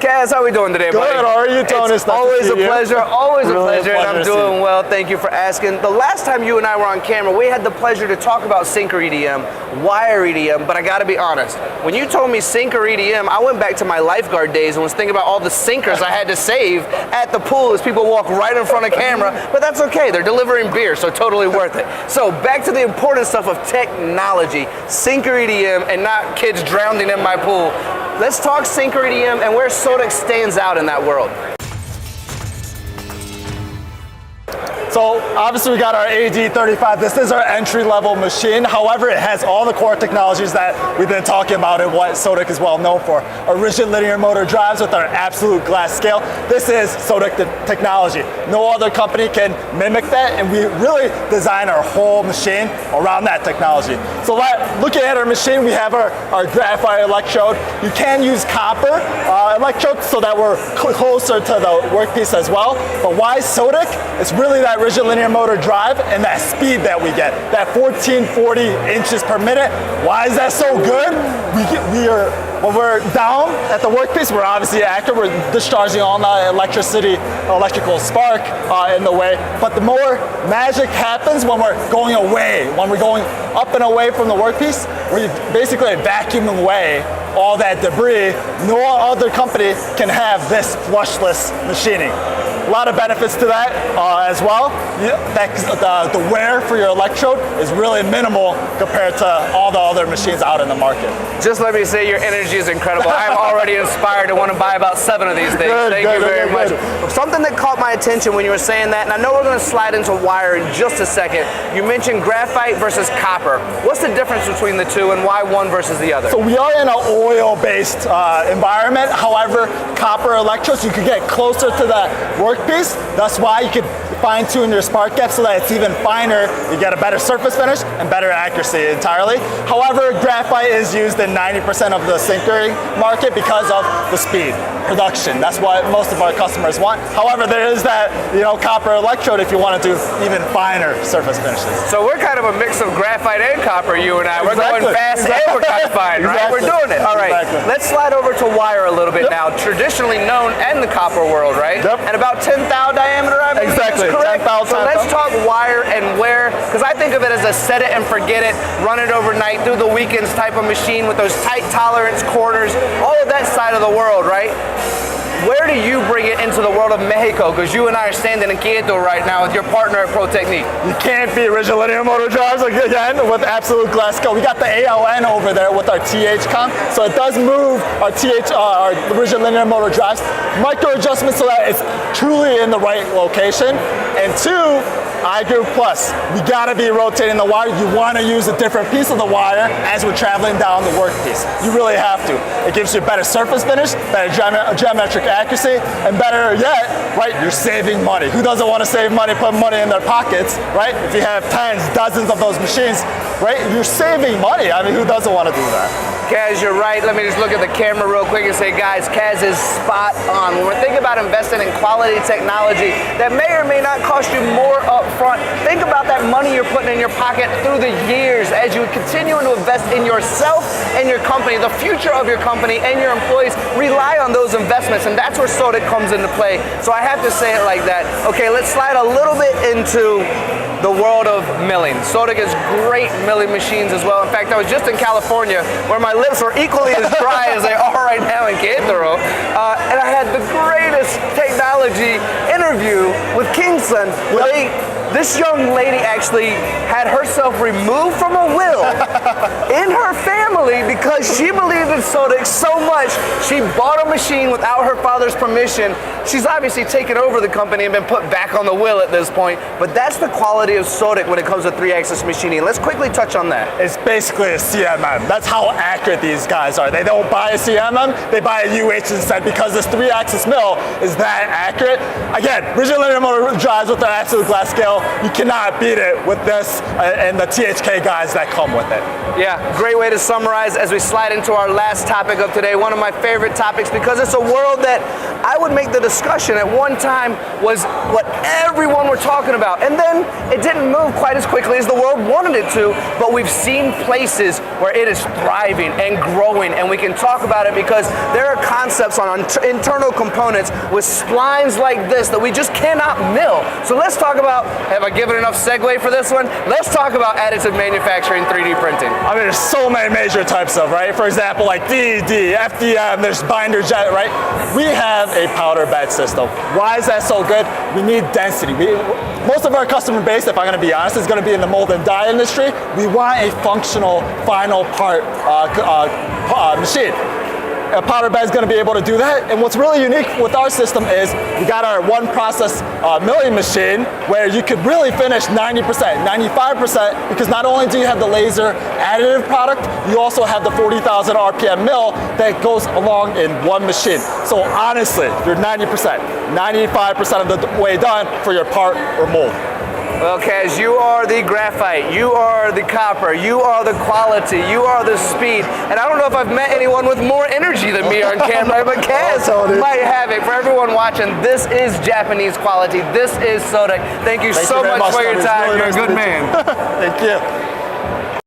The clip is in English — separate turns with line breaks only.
Kaz, how are we doing today, buddy?
Good, how are you, Tony?
It's always a pleasure, always a pleasure, and I'm doing well. Thank you for asking. The last time you and I were on camera, we had the pleasure to talk about sinker EDM, wire EDM, but I gotta be honest, when you told me sinker EDM, I went back to my lifeguard days and was thinking about all the sinkers I had to save at the pool as people walk right in front of camera, but that's okay, they're delivering beer, so totally worth it. So back to the important stuff of technology, sinker EDM, and not kids drowning in my pool. Let's talk sinker EDM and where Sodick stands out in that world.
So obviously we got our AD35. This is our entry-level machine. However, it has all the core technologies that we've been talking about and what Sodick is well known for. Our rigid linear motor drives with our absolute glass scale. This is Sodick technology. No other company can mimic that, and we really design our whole machine around that technology. So looking at our machine, we have our graphite electrode. You can use copper electrode so that we're closer to the workpiece as well. But why Sodick? It's really that rigid linear motor drive and that speed that we get, that 1440 inches per minute. Why is that so good? When we're down at the workpiece, we're obviously active. We're discharging all the electrical spark in the way. But the more magic happens when we're going away, when we're going up and away from the workpiece, we're basically vacuuming away all that debris. No other company can have this flushless machining. A lot of benefits to that as well. The wear for your electrode is really minimal compared to all the other machines out in the market.
Just let me say your energy is incredible. I'm already inspired to want to buy about 7 of these things. Thank you very much. Something that caught my attention when you were saying that, and I know we're going to slide into wire in just a second. You mentioned graphite versus copper. What's the difference between the two and why one versus the other?
So we are in an oil-based environment. However, copper electrodes, you could get closer to the workpiece. That's why you could fine-tune your spark gap so that it's even finer. You get a better surface finish and better accuracy entirely. However, graphite is used in 90% of the sinkering market because of the speed, production. That's what most of our customers want. However, there is that copper electrode if you want to do even finer surface finishes.
So we're kind of a mix of graphite and copper, you and I. We're going fast and we're kind of fine, right? We're doing it. All right, let's slide over to wire a little bit now. Traditionally known in the copper world, right? And about 10 thou diameter, I believe.
Exactly.
Correct? So let's talk wire and where, because I think of it as a set it and forget it, run it overnight, through the weekends type of machine with those tight tolerance corners, all of that side of the world, right? Where do you bring it into the world of Mexico? Because you and I are standing in Quito right now with your partner at Pro Technique.
You can't beat rigid linear motor drives again with absolute glass scale. We got the ALN over there with our TH comp, so it does move our our rigid linear motor drives. Micro adjustments so that it's truly in the right location. And 2, iGroove Plus. We gotta be rotating the wire. You wanna use a different piece of the wire as we're traveling down the workpiece. You really have to. It gives you better surface finish, better geometric accuracy, and better yet, right, you're saving money. Who doesn't want to save money, put money in their pockets, right? If you have tens, dozens of those machines, right, you're saving money. I mean, who doesn't want to do that?
Kaz, you're right. Let me just look at the camera real quick and say, guys, Kaz is spot on. When we're thinking about investing in quality technology that may or may not cost you more up front, think about that money you're putting in your pocket through the years as you continue to invest in yourself and your company. The future of your company and your employees rely on those investments, and that's where Sodick comes into play. So I have to say it like that. Okay, let's slide a little bit into the world of milling. Sodick is great milling machines as well. In fact, I was just in California where my lips were equally as dry as they are right now in Quito, and I had the greatest technology interview with Kingston where this young lady actually had herself removed from a will in her family because she believed in Sodick so much she bought a machine without her father's permission. She's obviously taken over the company and been put back on the will at this point, but that's the quality of Sodick when it comes to 3-axis machining. Let's quickly touch on that.
It's basically a CMM. That's how accurate these guys are. They don't buy a CMM, they buy a UH instead because this 3-axis mill is that accurate. Again, rigid linear motor drives with their absolute glass scale. You cannot beat it with this and the THK guys that come with it.
Yeah, great way to summarize as we slide into our last topic of today, one of my favorite topics because it's a world that I would make the discussion at one time was what everyone were talking about. And then it didn't move quite as quickly as the world wanted it to, but we've seen places where it is thriving and growing, and we can talk about it because there are concepts on internal components with splines like this that we just cannot mill. So let's talk about, have I given enough segue for this one? Let's talk about additive manufacturing, 3D printing.
I mean, there's so many major types of, right? For example, like DED, FDM, there's binder jet, right? We have a powder bed system. Why is that so good? We need density. Most of our customer base, if I'm gonna be honest, is gonna be in the mold and die industry. We want a functional final part machine. A powder bed is going to be able to do that. And what's really unique with our system is we got our one process milling machine where you could really finish 90%, 95%, because not only do you have the laser additive product, you also have the 40,000 RPM mill that goes along in one machine. So honestly, you're 90%, 95% of the way done for your part or mold.
Well, Kaz, you are the graphite, you are the copper, you are the quality, you are the speed, and I don't know if I've met anyone with more energy than me on camera, but Kaz might have it. For everyone watching, this is Japanese quality, this is Sodick. Thank you so much for your time, you're a good man.
Thank you.